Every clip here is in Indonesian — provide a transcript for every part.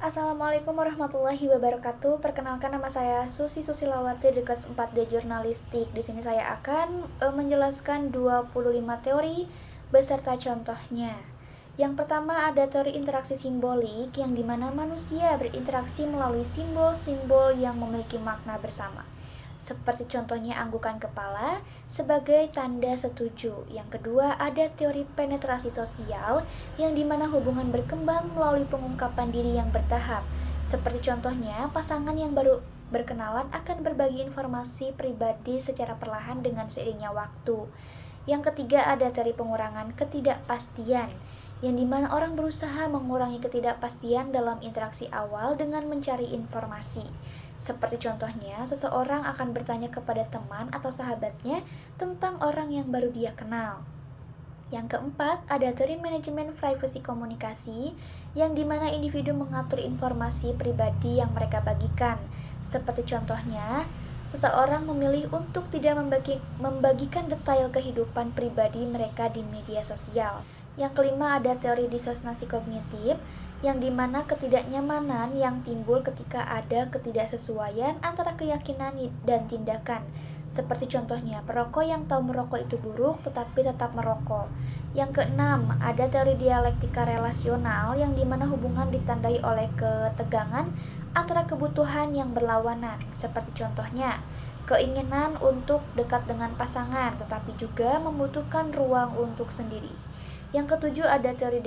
Assalamualaikum warahmatullahi wabarakatuh. Perkenalkan, nama saya Susi Susilawati di kelas 4D Jurnalistik. Di sini saya akan menjelaskan 25 teori beserta contohnya. Yang pertama ada teori interaksi simbolik, yang dimana manusia berinteraksi melalui simbol-simbol yang memiliki makna bersama. Seperti contohnya anggukan kepala sebagai tanda setuju. Yang kedua ada teori penetrasi sosial, yang dimana hubungan berkembang melalui pengungkapan diri yang bertahap. Seperti contohnya pasangan yang baru berkenalan akan berbagi informasi pribadi secara perlahan dengan seiringnya waktu. Yang ketiga ada teori pengurangan ketidakpastian, yang dimana orang berusaha mengurangi ketidakpastian dalam interaksi awal dengan mencari informasi. Seperti contohnya, seseorang akan bertanya kepada teman atau sahabatnya tentang orang yang baru dia kenal. Yang keempat, ada teori manajemen privasi komunikasi, yang dimana individu mengatur informasi pribadi yang mereka bagikan. Seperti contohnya, seseorang memilih untuk tidak membagikan detail kehidupan pribadi mereka di media sosial. Yang kelima, ada teori disosiasi kognitif, yang dimana ketidaknyamanan yang timbul ketika ada ketidaksesuaian antara keyakinan dan tindakan. Seperti contohnya, perokok yang tahu merokok itu buruk tetapi tetap merokok. Yang keenam, ada teori dialektika relasional, yang dimana hubungan ditandai oleh ketegangan antara kebutuhan yang berlawanan. Seperti contohnya, keinginan untuk dekat dengan pasangan tetapi juga membutuhkan ruang untuk sendiri. Yang ketujuh ada teori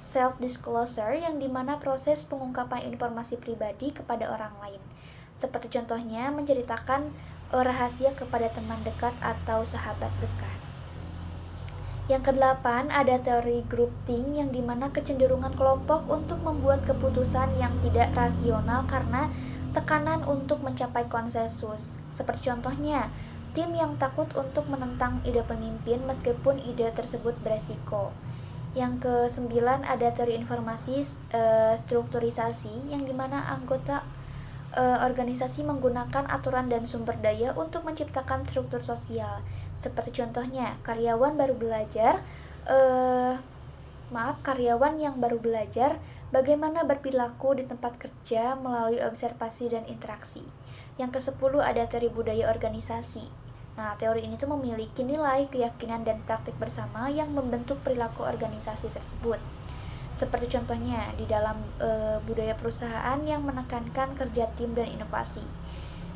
self-disclosure, yang dimana proses pengungkapan informasi pribadi kepada orang lain. Seperti contohnya menceritakan rahasia kepada teman dekat atau sahabat dekat. Yang kedelapan ada teori groupthink, yang dimana kecenderungan kelompok untuk membuat keputusan yang tidak rasional karena tekanan untuk mencapai konsensus. Seperti contohnya, tim yang takut untuk menentang ide pemimpin meskipun ide tersebut beresiko. Yang kesembilan ada teori informasi strukturisasi, yang dimana anggota organisasi menggunakan aturan dan sumber daya untuk menciptakan struktur sosial. Seperti contohnya, karyawan yang baru belajar bagaimana berperilaku di tempat kerja melalui observasi dan interaksi. Yang ke-10 ada teori budaya organisasi. Nah, teori ini tuh memiliki nilai, keyakinan, dan praktik bersama yang membentuk perilaku organisasi tersebut. Seperti contohnya di dalam budaya perusahaan yang menekankan kerja tim dan inovasi.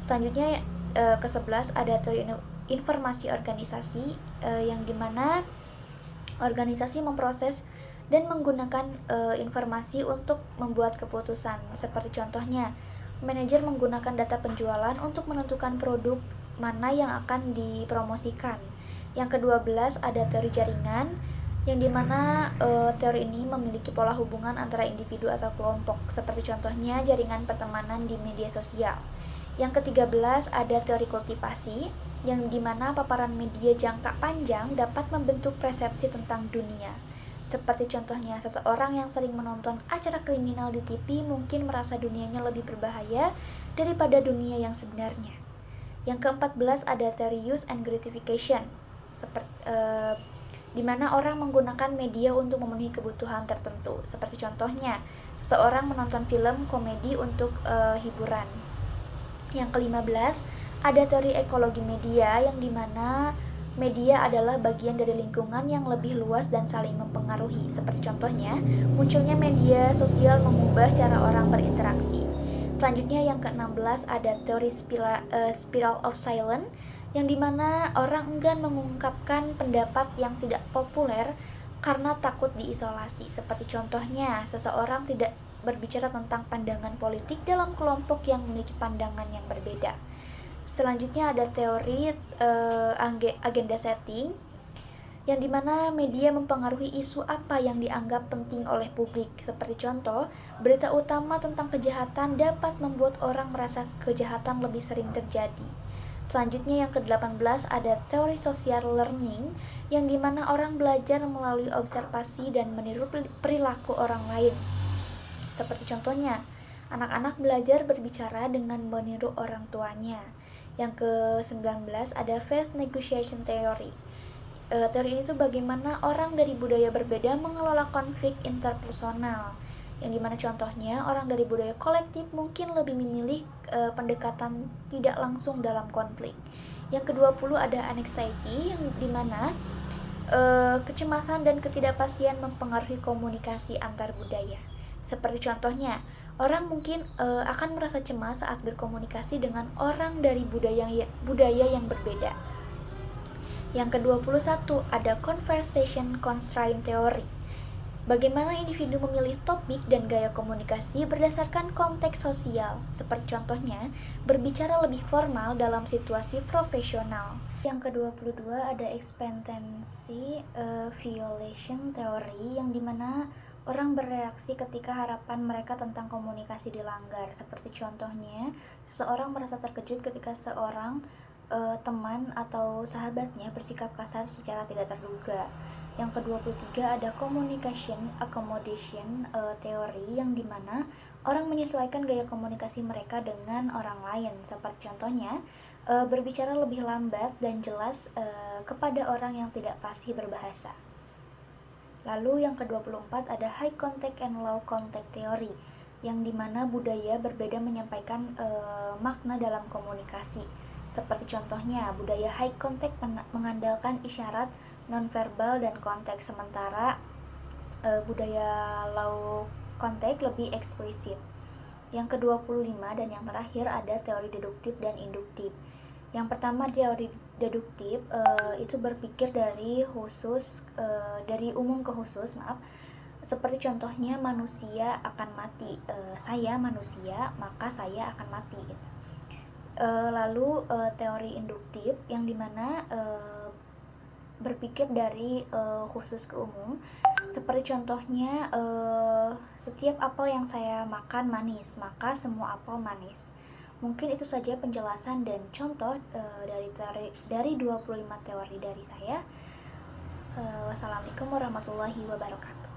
Selanjutnya ke-11 ada teori informasi organisasi, yang dimana organisasi memproses dan menggunakan informasi untuk membuat keputusan. Seperti contohnya, manajer menggunakan data penjualan untuk menentukan produk mana yang akan dipromosikan. Yang ke-12 ada teori jaringan, yang dimana teori ini memiliki pola hubungan antara individu atau kelompok. Seperti contohnya jaringan pertemanan di media sosial. Yang ke-13 ada teori kultivasi, yang dimana paparan media jangka panjang dapat membentuk persepsi tentang dunia. Seperti contohnya, seseorang yang sering menonton acara kriminal di TV mungkin merasa dunianya lebih berbahaya daripada dunia yang sebenarnya. Yang ke-14 ada teori use and gratification, di mana orang menggunakan media untuk memenuhi kebutuhan tertentu. Seperti contohnya, seseorang menonton film komedi untuk hiburan. Yang ke-15 ada teori ekologi media, yang dimana media adalah bagian dari lingkungan yang lebih luas dan saling mempengaruhi. Seperti contohnya, munculnya media sosial mengubah cara orang berinteraksi. Selanjutnya yang ke-16 ada teori spiral of silence, yang dimana orang enggan mengungkapkan pendapat yang tidak populer karena takut diisolasi. Seperti contohnya, seseorang tidak berbicara tentang pandangan politik dalam kelompok yang memiliki pandangan yang berbeda. Selanjutnya ada teori agenda setting, yang dimana media mempengaruhi isu apa yang dianggap penting oleh publik. Seperti contoh, berita utama tentang kejahatan dapat membuat orang merasa kejahatan lebih sering terjadi. Selanjutnya yang ke-18 ada teori social learning, yang dimana orang belajar melalui observasi dan meniru perilaku orang lain. Seperti contohnya, anak-anak belajar berbicara dengan meniru orang tuanya. Yang ke-19 ada phase negotiation theory. Teori ini tuh bagaimana orang dari budaya berbeda mengelola konflik interpersonal. yang dimana contohnya orang dari budaya kolektif mungkin lebih memilih pendekatan tidak langsung dalam konflik. Yang ke-20 ada anxiety, yang dimana kecemasan dan ketidakpastian mempengaruhi komunikasi antar budaya. Seperti contohnya, orang mungkin akan merasa cemas saat berkomunikasi dengan orang dari budaya yang berbeda. Yang ke-21 ada conversation constraint theory. Bagaimana individu memilih topik dan gaya komunikasi berdasarkan konteks sosial, seperti contohnya berbicara lebih formal dalam situasi profesional. Yang ke-22 ada expectancy violation theory, yang dimana orang bereaksi ketika harapan mereka tentang komunikasi dilanggar. Seperti contohnya, seseorang merasa terkejut ketika seorang teman atau sahabatnya bersikap kasar secara tidak terduga. Yang ke-23 ada communication accommodation teori, yang dimana orang menyesuaikan gaya komunikasi mereka dengan orang lain. Seperti contohnya berbicara lebih lambat dan jelas kepada orang yang tidak fasih berbahasa. Lalu yang ke-24 ada high contact and low contact theory, yang dimana budaya berbeda menyampaikan makna dalam komunikasi. Seperti contohnya, budaya high contact mengandalkan isyarat nonverbal dan konteks, sementara budaya low contact lebih eksplisit. Yang ke-25 dan yang terakhir ada teori deduktif dan induktif. Yang pertama, teori deduktif itu berpikir dari umum ke khusus, seperti contohnya manusia akan mati, saya manusia maka saya akan mati gitu. Lalu teori induktif yang dimana berpikir dari khusus ke umum, seperti contohnya setiap apel yang saya makan manis, maka semua apel manis. Mungkin itu saja penjelasan dan contoh dari 25 teori dari saya. Wassalamualaikum warahmatullahi wabarakatuh.